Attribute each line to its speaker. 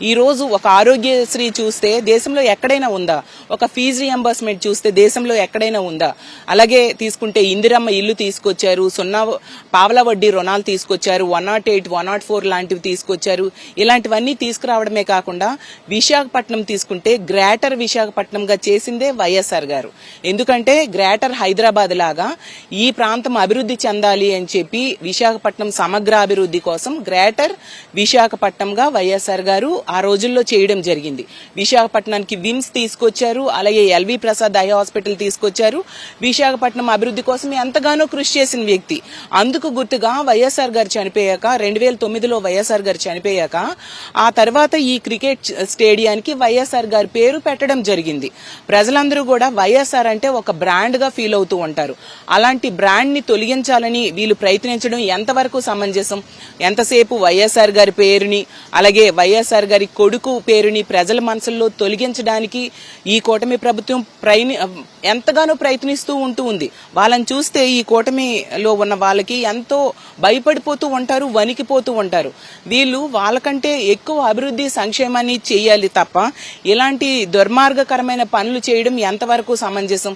Speaker 1: ఈ రోజు ఒక ఆరోగ్యశ్రీ చూస్తే దేశంలో ఎక్కడైనా ఉందా? ఒక ఫీజు రియంబర్స్మెంట్ చూస్తే దేశంలో ఎక్కడైనా ఉందా? అలాగే తీసుకుంటే ఇందిరమ్మ ఇల్లు తీసుకొచ్చారు, 0 పావలా వడ్డీ రుణాలు తీసుకొచ్చారు, 108, 104 లాంటివి తీసుకొచ్చారు. ఇలాంటివన్నీ తీసుకురావడమే కాకుండా విశాఖపట్నం తీసుకుంటే గ్రేటర్ విశాఖపట్నంగా చేసిందే వైఎస్ఆర్ గారు. ఎందుకంటే గ్రేటర్ హైదరాబాద్ లాగా ఈ ప్రాంతం అభివృద్ధి చెందాలి అని చెప్పి విశాఖపట్నం సమగ్ర అభివృద్ధి కోసం గ్రేటర్ విశాఖపట్నంగా వైఎస్ఆర్ గారు ఆ రోజుల్లో చేయడం జరిగింది. విశాఖపట్నానికి విమ్స్ తీసుకొచ్చారు, అలాగే ఎల్వి ప్రసాద్ ఐ హాస్పిటల్ తీసుకొచ్చారు. విశాఖపట్నం అభివృద్ధి కోసం ఎంతగానో కృషి చేసిన వ్యక్తి. అందుకు గుర్తుగా వైఎస్ఆర్ గారు చనిపోయాక 2009లో వైఎస్ఆర్ గారు చనిపోయాక ఆ తర్వాత ఈ క్రికెట్ స్టేడియానికి వైఎస్ఆర్ గారి పేరు పెట్టడం జరిగింది. ప్రజలందరూ కూడా వైఎస్ఆర్ అంటే ఒక బ్రాండ్ గా ఫీల్ అవుతూ ఉంటారు. అలాంటి బ్రాండ్ ని తొలగించాలని వీళ్ళు ప్రయత్నించడం ఎంతవరకు సమంజసం? ఎంతసేపు వైఎస్ఆర్ గారి పేరుని అలాగే వైఎస్ఆర్ గారి కొడుకు పేరుని ప్రజల మనసుల్లో తొలగించడానికి ఈ కూటమి ప్రభుత్వం ఎంతగానో ప్రయత్నిస్తూ ఉంది. వాళ్ళని చూస్తే ఈ కూటమిలో ఉన్న వాళ్ళకి ఎంతో భయపడిపోతూ ఉంటారు, వణికిపోతూ ఉంటారు. వీళ్ళు వాళ్ళకంటే ఎక్కువ అభివృద్ధి సంక్షేమాన్ని చేయాలి తప్ప ఇలాంటి దుర్మార్గకరమైన పనులు చేయడం ఎంతవరకు సమంజసం?